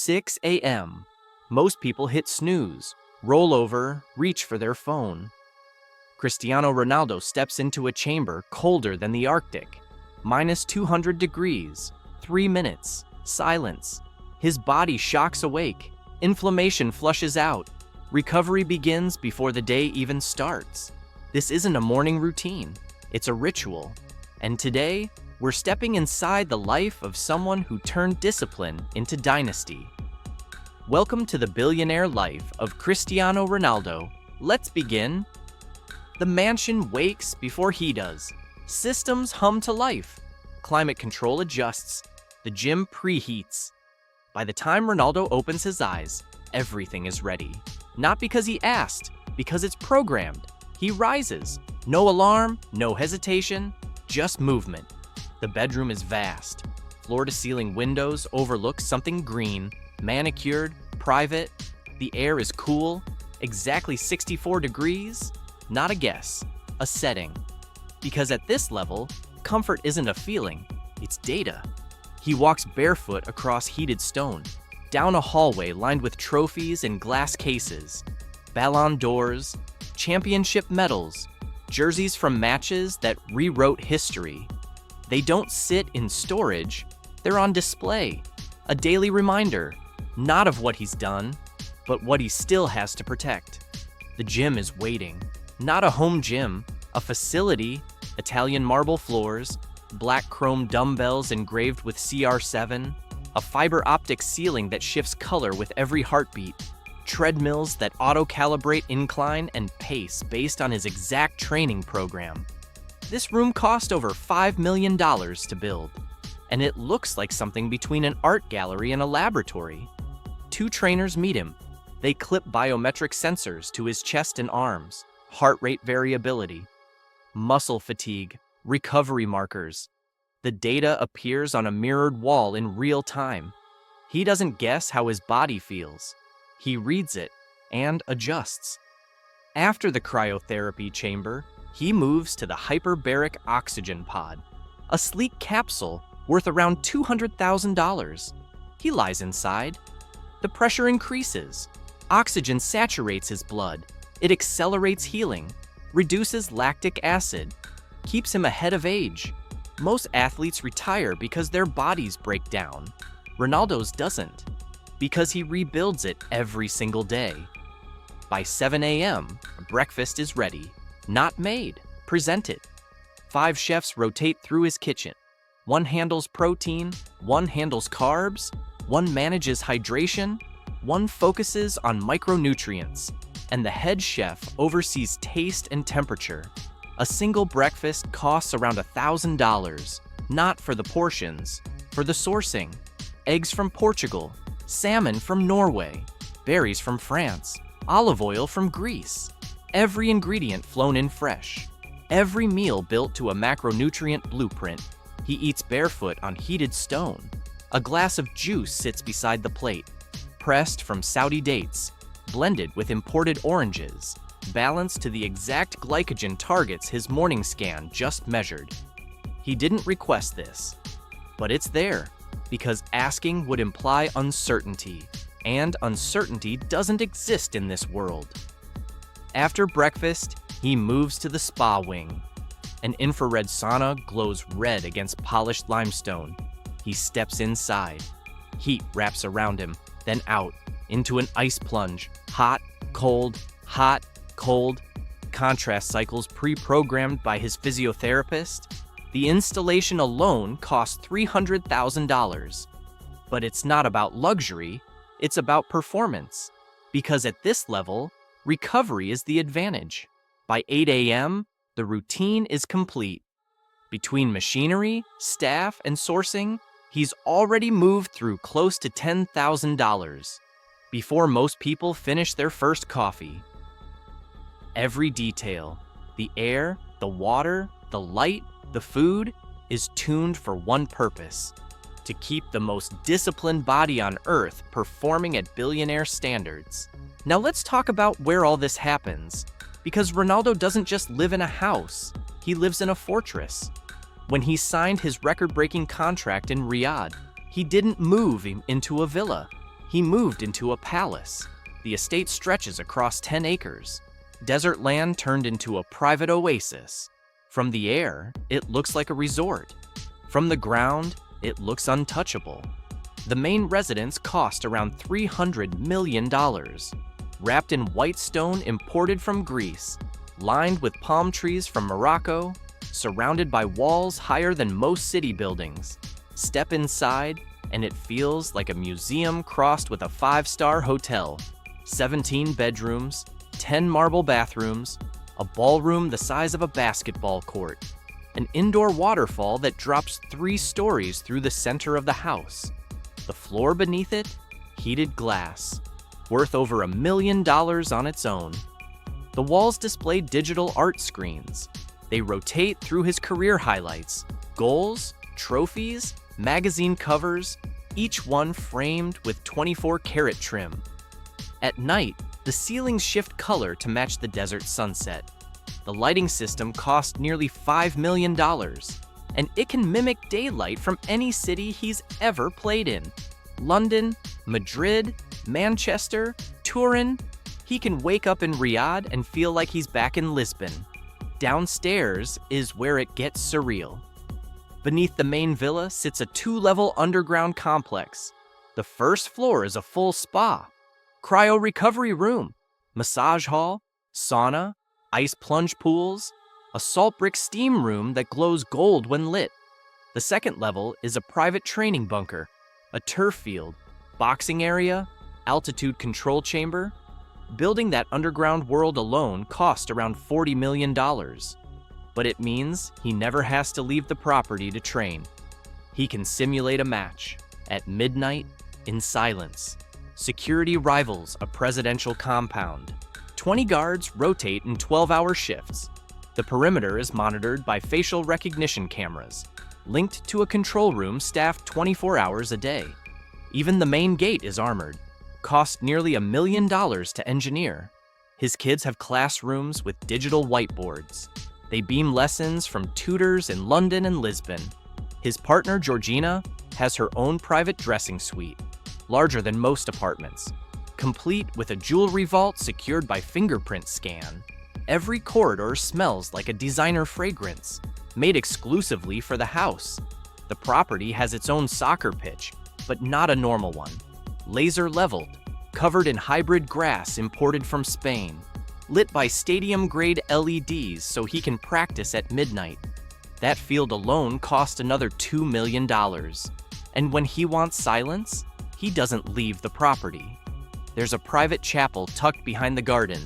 6 a.m. Most people hit snooze, roll over, reach for their phone. Cristiano Ronaldo steps into a chamber colder than the Arctic. Minus 200 degrees, 3 minutes, silence. His body shocks awake. Inflammation flushes out. Recovery begins before the day even starts. This isn't a morning routine, it's a ritual. And today, we're stepping inside the life of someone who turned discipline into dynasty. Welcome to the billionaire life of Cristiano Ronaldo. Let's begin. The mansion wakes before he does. Systems hum to life. Climate control adjusts. The gym preheats. By the time Ronaldo opens his eyes, everything is ready. Not because he asked, because it's programmed. He rises. No alarm, no hesitation, just movement. The bedroom is vast. Floor-to-ceiling windows overlook something green, manicured, private. The air is cool, exactly 64 degrees. Not a guess, a setting. Because at this level, comfort isn't a feeling, it's data. He walks barefoot across heated stone, down a hallway lined with trophies and glass cases, Ballon d'Ors, championship medals, jerseys from matches that rewrote history. They don't sit in storage, they're on display. A daily reminder, not of what he's done, but what he still has to protect. The gym is waiting. Not a home gym, a facility, Italian marble floors, black chrome dumbbells engraved with CR7, a fiber optic ceiling that shifts color with every heartbeat, treadmills that auto-calibrate incline and pace based on his exact training program. This room cost over $5 million to build, and it looks like something between an art gallery and a laboratory. Two trainers meet him. They clip biometric sensors to his chest and arms, heart rate variability, muscle fatigue, recovery markers. The data appears on a mirrored wall in real time. He doesn't guess how his body feels. He reads it and adjusts. After the cryotherapy chamber, he moves to the hyperbaric oxygen pod, a sleek capsule worth around $200,000. He lies inside. The pressure increases. Oxygen saturates his blood. It accelerates healing, reduces lactic acid, keeps him ahead of age. Most athletes retire because their bodies break down. Ronaldo's doesn't, because he rebuilds it every single day. By 7 a.m., breakfast is ready. Not made, presented. 5 chefs rotate through his kitchen. One handles protein, one handles carbs, one manages hydration, one focuses on micronutrients, and the head chef oversees taste and temperature. A single breakfast costs around $1,000, not for the portions, for the sourcing. Eggs from Portugal, salmon from Norway, berries from France, olive oil from Greece. Every ingredient flown in fresh. Every meal built to a macronutrient blueprint. He eats barefoot on heated stone. A glass of juice sits beside the plate, pressed from Saudi dates, blended with imported oranges, balanced to the exact glycogen targets his morning scan just measured. He didn't request this, but it's there, because asking would imply uncertainty, and uncertainty doesn't exist in this world. After breakfast, he moves to the spa wing. An infrared sauna glows red against polished limestone. He steps inside. Heat wraps around him, then out, into an ice plunge. Hot, cold, contrast cycles pre-programmed by his physiotherapist. The installation alone costs $300,000. But it's not about luxury, it's about performance. Because at this level, recovery is the advantage. By 8 a.m., the routine is complete. Between machinery, staff, and sourcing, he's already moved through close to $10,000 before most people finish their first coffee. Every detail, the air, the water, the light, the food, is tuned for one purpose: to keep the most disciplined body on earth performing at billionaire standards. Now let's talk about where all this happens, because Ronaldo doesn't just live in a house, he lives in a fortress. When he signed his record-breaking contract in Riyadh, he didn't move into a villa. He moved into a palace. The estate stretches across 10 acres. Desert land turned into a private oasis. From the air, it looks like a resort. From the ground, it looks untouchable. The main residence cost around $300 million. Wrapped in white stone imported from Greece, lined with palm trees from Morocco, surrounded by walls higher than most city buildings. Step inside, and it feels like a museum crossed with a 5-star hotel. 17 bedrooms, 10 marble bathrooms, a ballroom the size of a basketball court, an indoor waterfall that drops 3 stories through the center of the house. The floor beneath it, heated glass, worth over $1 million on its own. The walls display digital art screens. They rotate through his career highlights, goals, trophies, magazine covers, each one framed with 24-karat trim. At night, the ceilings shift color to match the desert sunset. The lighting system cost nearly $5 million, and it can mimic daylight from any city he's ever played in. London, Madrid, Manchester, Turin. He can wake up in Riyadh and feel like he's back in Lisbon. Downstairs is where it gets surreal. Beneath the main villa sits a 2-level underground complex. The first floor is a full spa, cryo recovery room, massage hall, sauna, ice plunge pools, a salt brick steam room that glows gold when lit. The second level is a private training bunker, a turf field, boxing area, altitude control chamber. Building that underground world alone cost around $40 million. But it means he never has to leave the property to train. He can simulate a match at midnight in silence. Security rivals a presidential compound. 20 guards rotate in 12-hour shifts. The perimeter is monitored by facial recognition cameras, linked to a control room staffed 24 hours a day. Even the main gate is armored. Cost nearly $1 million to engineer. His kids have classrooms with digital whiteboards. They beam lessons from tutors in London and Lisbon. His partner, Georgina, has her own private dressing suite, larger than most apartments, complete with a jewelry vault secured by fingerprint scan. Every corridor smells like a designer fragrance, made exclusively for the house. The property has its own soccer pitch, but not a normal one. Laser leveled, covered in hybrid grass imported from Spain, lit by stadium-grade LEDs so he can practice at midnight. That field alone cost another $2 million. And when he wants silence, he doesn't leave the property. There's a private chapel tucked behind the garden,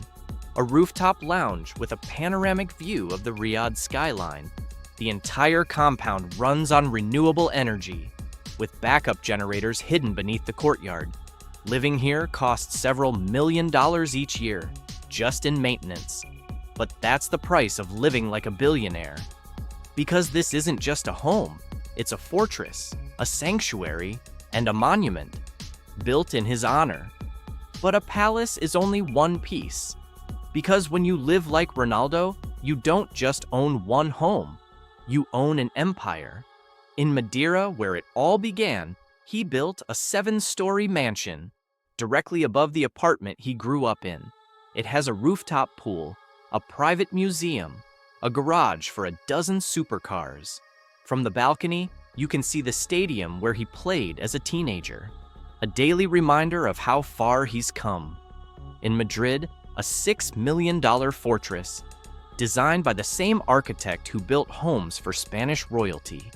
a rooftop lounge with a panoramic view of the Riyadh skyline. The entire compound runs on renewable energy, with backup generators hidden beneath the courtyard. Living here costs several $1 million each year, just in maintenance. But that's the price of living like a billionaire. Because this isn't just a home, it's a fortress, a sanctuary, and a monument, built in his honor. But a palace is only one piece. Because when you live like Ronaldo, you don't just own one home, you own an empire. In Madeira, where it all began, he built a 7-story mansion directly above the apartment he grew up in. It has a rooftop pool, a private museum, a garage for a dozen supercars. From the balcony, you can see the stadium where he played as a teenager, a daily reminder of how far he's come. In Madrid, a $6 million fortress, designed by the same architect who built homes for Spanish royalty.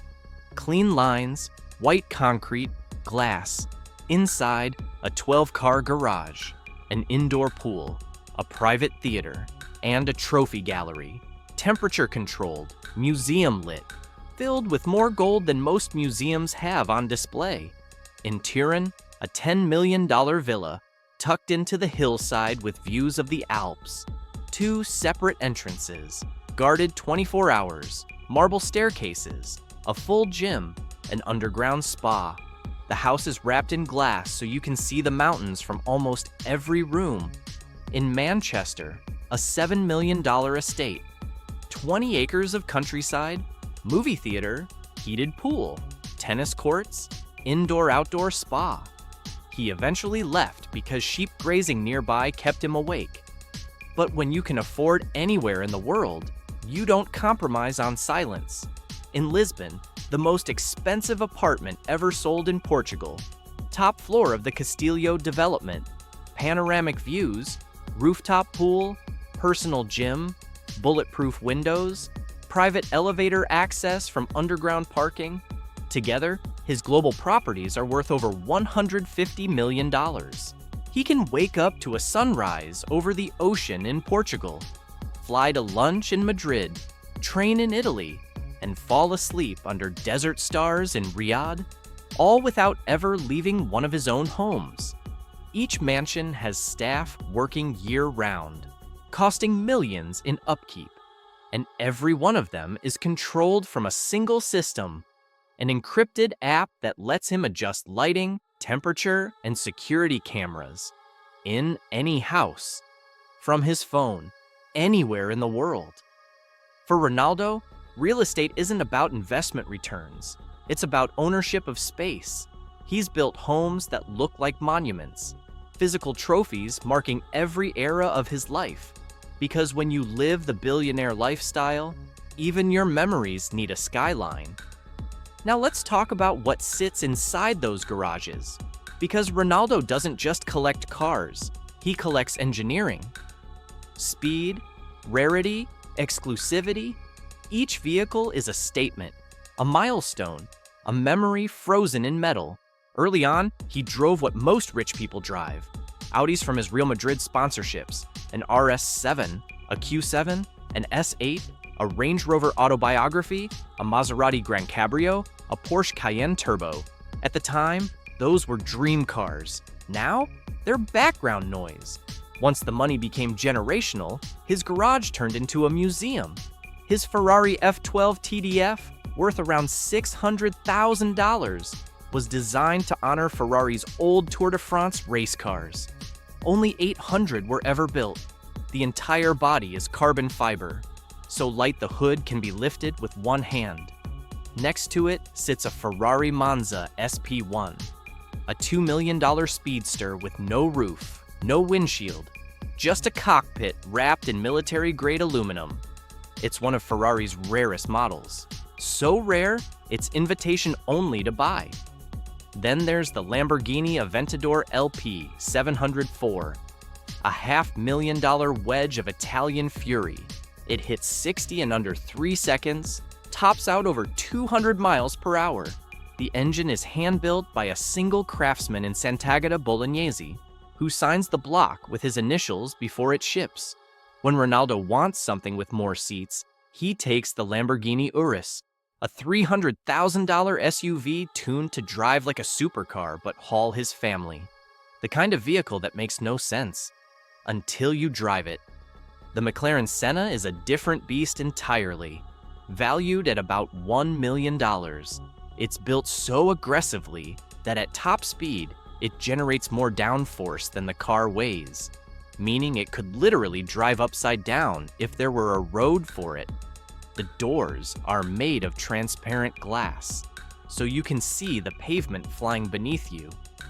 Clean lines, white concrete, glass. Inside, a 12-car garage, an indoor pool, a private theater, and a trophy gallery. Temperature-controlled, museum-lit, filled with more gold than most museums have on display. In Turin, a $10 million villa, tucked into the hillside with views of the Alps. 2 separate entrances, guarded 24 hours, marble staircases, a full gym, an underground spa. The house is wrapped in glass so you can see the mountains from almost every room. In Manchester, a $7 million estate, 20 acres of countryside, movie theater, heated pool, tennis courts, indoor-outdoor spa. He eventually left because sheep grazing nearby kept him awake. But when you can afford anywhere in the world, you don't compromise on silence. In Lisbon, the most expensive apartment ever sold in Portugal, top floor of the Castillo development, panoramic views, rooftop pool, personal gym, bulletproof windows, private elevator access from underground parking. Together, his global properties are worth over $150 million. He can wake up to a sunrise over the ocean in Portugal, fly to lunch in Madrid, train in Italy, and fall asleep under desert stars in Riad, all without ever leaving one of his own homes. Each mansion has staff working year-round, costing millions in upkeep, and every one of them is controlled from a single system, an encrypted app that lets him adjust lighting, temperature, and security cameras in any house, from his phone, anywhere in the world. For Ronaldo, real estate isn't about investment returns. It's about ownership of space. He's built homes that look like monuments, physical trophies marking every era of his life. Because when you live the billionaire lifestyle, even your memories need a skyline. Now let's talk about what sits inside those garages. Because Ronaldo doesn't just collect cars, he collects engineering. Speed, rarity, exclusivity. Each vehicle is a statement, a milestone, a memory frozen in metal. Early on, he drove what most rich people drive. Audis from his Real Madrid sponsorships, an RS7, a Q7, an S8, a Range Rover Autobiography, a Maserati Gran Cabrio, a Porsche Cayenne Turbo. At the time, those were dream cars. Now, they're background noise. Once the money became generational, his garage turned into a museum. His Ferrari F12 TDF, worth around $600,000, was designed to honor Ferrari's old Tour de France race cars. Only 800 were ever built. The entire body is carbon fiber, so light the hood can be lifted with one hand. Next to it sits a Ferrari Monza SP1, a $2 million speedster with no roof, no windshield, just a cockpit wrapped in military-grade aluminum. It's one of Ferrari's rarest models. So rare, it's invitation only to buy. Then there's the Lamborghini Aventador LP 704, a $500,000 wedge of Italian fury. It hits 60 in under 3 seconds, tops out over 200 miles per hour. The engine is hand-built by a single craftsman in Sant'Agata Bolognese, who signs the block with his initials before it ships. When Ronaldo wants something with more seats, he takes the Lamborghini Urus, a $300,000 SUV tuned to drive like a supercar but haul his family. The kind of vehicle that makes no sense until you drive it. The McLaren Senna is a different beast entirely, valued at about $1 million. It's built so aggressively that at top speed, it generates more downforce than the car weighs, meaning it could literally drive upside down if there were a road for it. The doors are made of transparent glass, so you can see the pavement flying beneath you.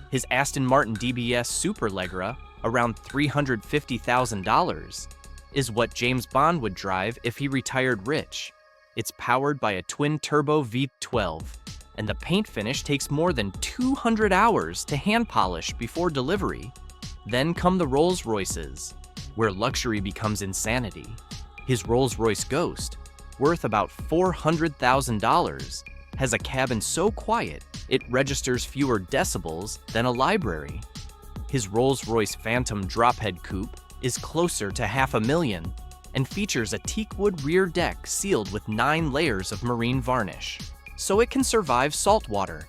His Aston Martin DBS Superleggera, around $350,000, is what James Bond would drive if he retired rich. It's powered by a twin-turbo V12, and the paint finish takes more than 200 hours to hand polish before delivery. Then come the Rolls-Royces, where luxury becomes insanity. His Rolls-Royce Ghost, worth about $400,000, has a cabin so quiet it registers fewer decibels than a library. His Rolls-Royce Phantom drophead coupe is closer to $500,000 and features a teakwood rear deck sealed with 9 layers of marine varnish, so it can survive saltwater.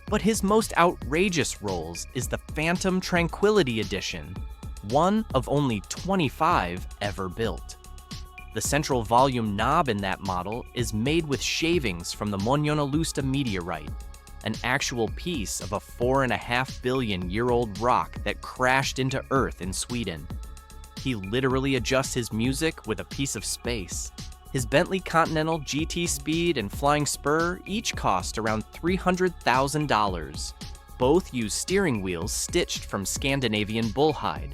But his most outrageous Rolls is the Phantom Tranquility Edition, one of only 25 ever built. The central volume knob in that model is made with shavings from the Mognonolusta meteorite, an actual piece of a 4.5 billion-year-old rock that crashed into Earth in Sweden. He literally adjusts his music with a piece of space. His Bentley Continental GT Speed and Flying Spur each cost around $300,000. Both use steering wheels stitched from Scandinavian bullhide,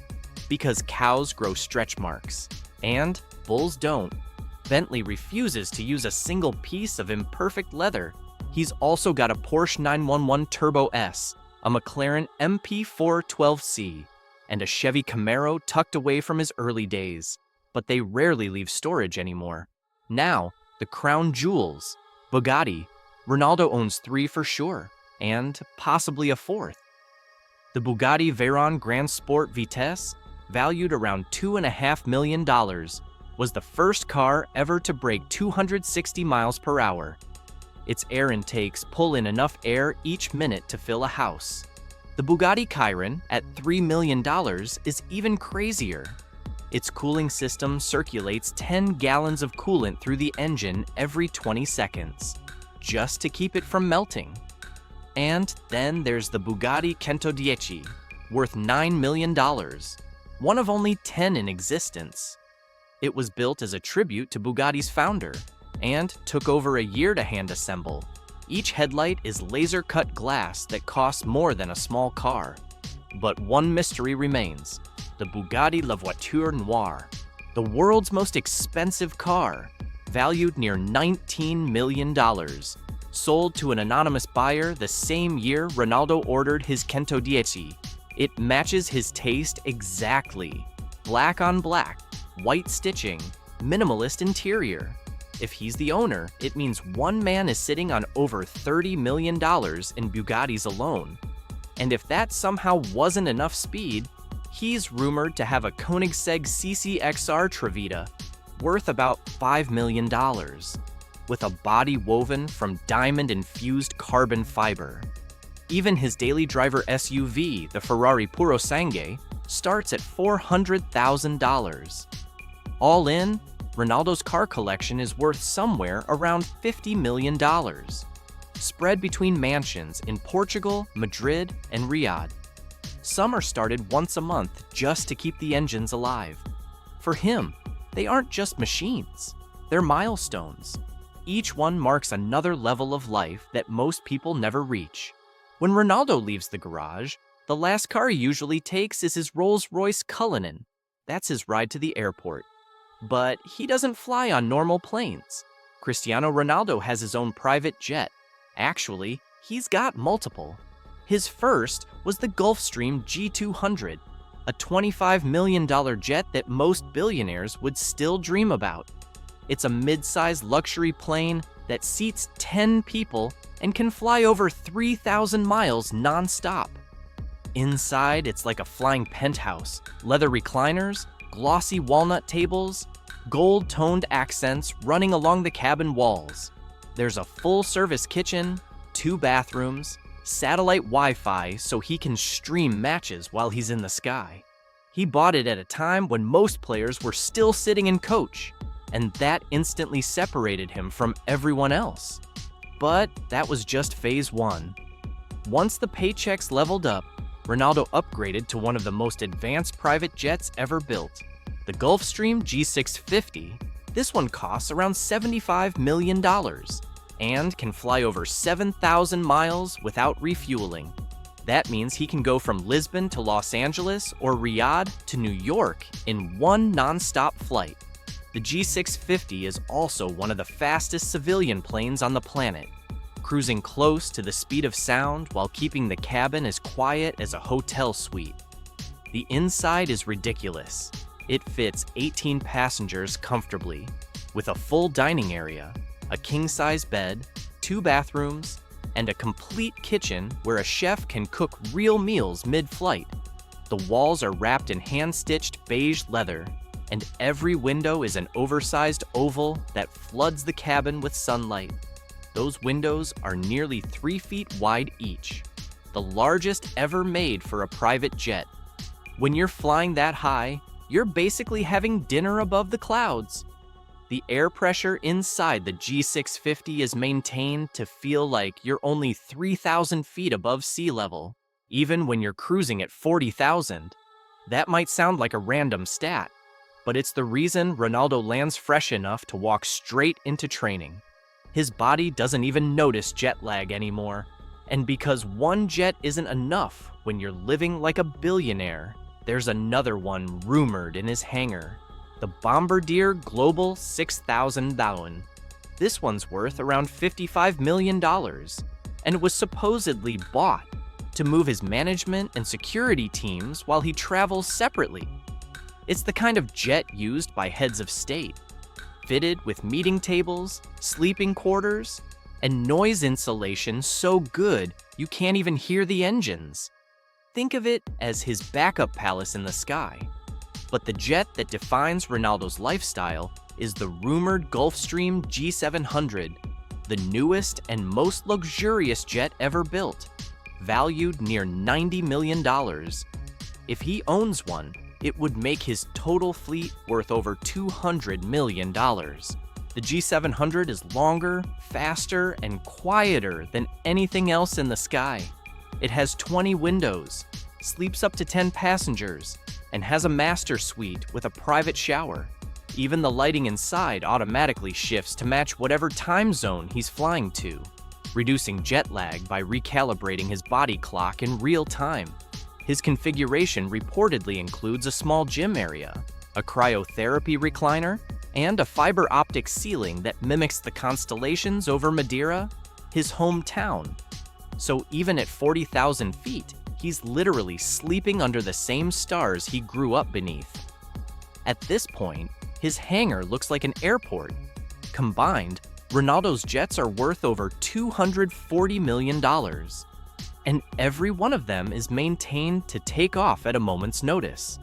because cows grow stretch marks, and bulls don't. Bentley refuses to use a single piece of imperfect leather. He's also got a Porsche 911 Turbo S, a McLaren MP412C, and a Chevy Camaro tucked away from his early days, but they rarely leave storage anymore. Now, the crown jewels. Bugatti. Ronaldo owns 3 for sure, and possibly a 4th. The Bugatti Veyron Grand Sport Vitesse, valued around $2.5 million, was the first car ever to break 260 miles per hour. Its air intakes pull in enough air each minute to fill a house. The Bugatti Chiron, at $3 million, is even crazier. Its cooling system circulates 10 gallons of coolant through the engine every 20 seconds, just to keep it from melting. And then there's the Bugatti Centodieci, worth $9 million, one of only 10 in existence. It was built as a tribute to Bugatti's founder, and took over a year to hand assemble. Each headlight is laser-cut glass that costs more than a small car. But one mystery remains: the Bugatti La Voiture Noire, the world's most expensive car, valued near $19 million, sold to an anonymous buyer the same year Ronaldo ordered his Centodieci. It matches his taste exactly. Black on black, white stitching, minimalist interior. If he's the owner, it means one man is sitting on over $30 million in Bugattis alone. And if that somehow wasn't enough speed, he's rumored to have a Koenigsegg CCXR Trevita, worth about $5 million, with a body woven from diamond-infused carbon fiber. Even his daily driver SUV, the Ferrari Purosangue, starts at $400,000. All in, Ronaldo's car collection is worth somewhere around $50 million, spread between mansions in Portugal, Madrid, and Riad. Some are started once a month just to keep the engines alive. For him, they aren't just machines, they're milestones. Each one marks another level of life that most people never reach. When Ronaldo leaves the garage, the last car he usually takes is his Rolls-Royce Cullinan. That's his ride to the airport. But he doesn't fly on normal planes. Cristiano Ronaldo has his own private jet. Actually, he's got multiple. His first was the Gulfstream G200, a $25 million jet that most billionaires would still dream about. It's a mid-sized luxury plane that seats 10 people and can fly over 3,000 miles non-stop. Inside, it's like a flying penthouse, leather recliners, glossy walnut tables, gold-toned accents running along the cabin walls. There's a full-service kitchen, 2 bathrooms, satellite Wi-Fi so he can stream matches while he's in the sky. He bought it at a time when most players were still sitting in coach, and that instantly separated him from everyone else. But that was just phase 1. Once the paychecks leveled up, Ronaldo upgraded to one of the most advanced private jets ever built, the Gulfstream G650. This one costs around $75 million and can fly over 7,000 miles without refueling. That means he can go from Lisbon to Los Angeles or Riyadh to New York in one non-stop flight. The G650 is also one of the fastest civilian planes on the planet, cruising close to the speed of sound while keeping the cabin as quiet as a hotel suite. The inside is ridiculous. It fits 18 passengers comfortably, with a full dining area, a king-size bed, 2 bathrooms, and a complete kitchen where a chef can cook real meals mid-flight. The walls are wrapped in hand-stitched beige leather, and every window is an oversized oval that floods the cabin with sunlight. Those windows are nearly 3 feet wide each, the largest ever made for a private jet. When you're flying that high, you're basically having dinner above the clouds. The air pressure inside the G650 is maintained to feel like you're only 3,000 feet above sea level, even when you're cruising at 40,000. That might sound like a random stat, but it's the reason Ronaldo lands fresh enough to walk straight into training. His body doesn't even notice jet lag anymore. And because one jet isn't enough when you're living like a billionaire, there's another one rumored in his hangar, the Bombardier Global 6000 Dawn. This one's worth around $55 million and was supposedly bought to move his management and security teams while he travels separately. It's the kind of jet used by heads of state, fitted with meeting tables, sleeping quarters, and noise insulation so good you can't even hear the engines. Think of it as his backup palace in the sky. But the jet that defines Ronaldo's lifestyle is the rumored Gulfstream G700, the newest and most luxurious jet ever built, valued near $90 million. If he owns one, it would make his total fleet worth over $200 million. The G700 is longer, faster, and quieter than anything else in the sky. It has 20 windows, sleeps up to 10 passengers, and has a master suite with a private shower. Even the lighting inside automatically shifts to match whatever time zone he's flying to, reducing jet lag by recalibrating his body clock in real time. His configuration reportedly includes a small gym area, a cryotherapy recliner, and a fiber optic ceiling that mimics the constellations over Madeira, his hometown. So even at 40,000 feet, he's literally sleeping under the same stars he grew up beneath. At this point, his hangar looks like an airport. Combined, Ronaldo's jets are worth over $240 million. And every one of them is maintained to take off at a moment's notice.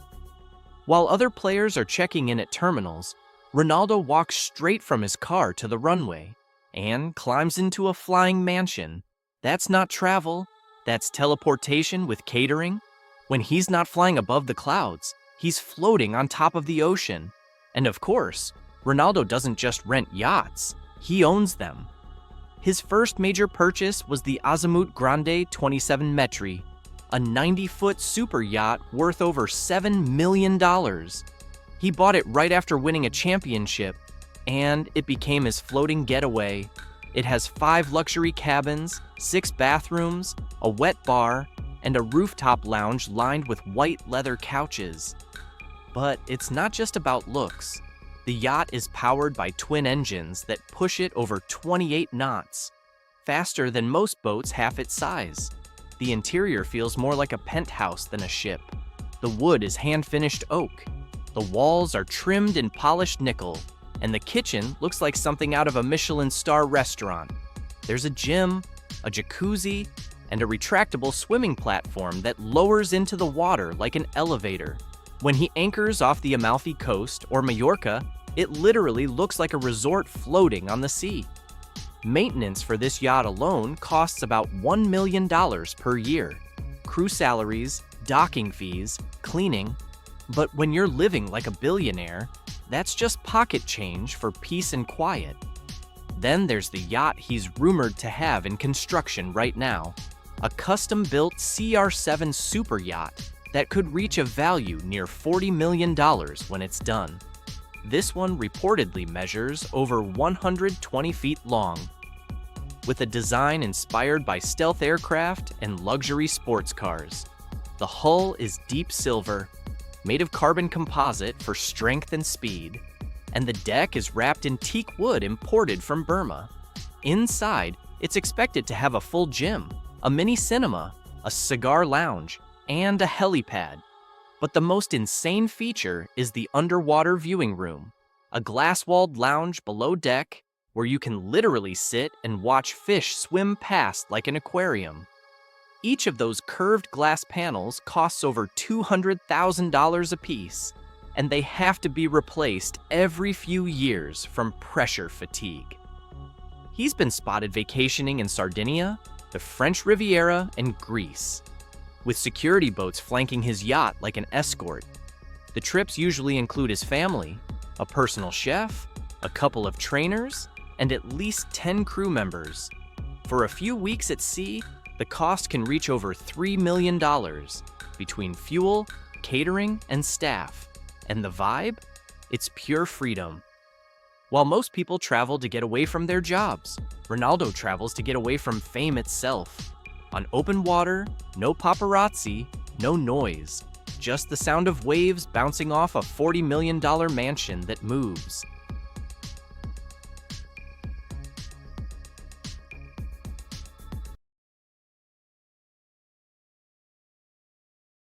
While other players are checking in at terminals, Ronaldo walks straight from his car to the runway and climbs into a flying mansion. That's not travel, that's teleportation with catering. When he's not flying above the clouds, he's floating on top of the ocean. And of course, Ronaldo doesn't just rent yachts, he owns them. His first major purchase was the Azimut Grande 27 Metri, a 90-foot super yacht worth over $7 million. He bought it right after winning a championship, and it became his floating getaway. It has 5 luxury cabins, 6 bathrooms, a wet bar, and a rooftop lounge lined with white leather couches. But it's not just about looks. The yacht is powered by twin engines that push it over 28 knots, faster than most boats half its size. The interior feels more like a penthouse than a ship. The wood is hand-finished oak. The walls are trimmed in polished nickel, and the kitchen looks like something out of a Michelin star restaurant. There's a gym, a jacuzzi, and a retractable swimming platform that lowers into the water like an elevator. When he anchors off the Amalfi Coast or Mallorca, it literally looks like a resort floating on the sea. Maintenance for this yacht alone costs about $1 million per year. Crew salaries, docking fees, cleaning. But when you're living like a billionaire, that's just pocket change for peace and quiet. Then there's the yacht he's rumored to have in construction right now, a custom-built CR7 super yacht that could reach a value near $40 million when it's done. This one reportedly measures over 120 feet long. With a design inspired by stealth aircraft and luxury sports cars. The hull is deep silver, made of carbon composite for strength and speed, and the deck is wrapped in teak wood imported from Burma. Inside, it's expected to have a full gym, a mini cinema, a cigar lounge, and a helipad. But the most insane feature is the underwater viewing room, a glass-walled lounge below deck where you can literally sit and watch fish swim past like an aquarium. Each of those curved glass panels costs over $200,000 apiece, and they have to be replaced every few years from pressure fatigue. He's been spotted vacationing in Sardinia, the French Riviera, and Greece, with security boats flanking his yacht like an escort. The trips usually include his family, a personal chef, a couple of trainers, and at least 10 crew members. For a few weeks at sea, the cost can reach over $3 million between fuel, catering, and staff. And the vibe? It's pure freedom. While most people travel to get away from their jobs, Ronaldo travels to get away from fame itself. On open water, no paparazzi, no noise, just the sound of waves bouncing off a $40 million mansion that moves.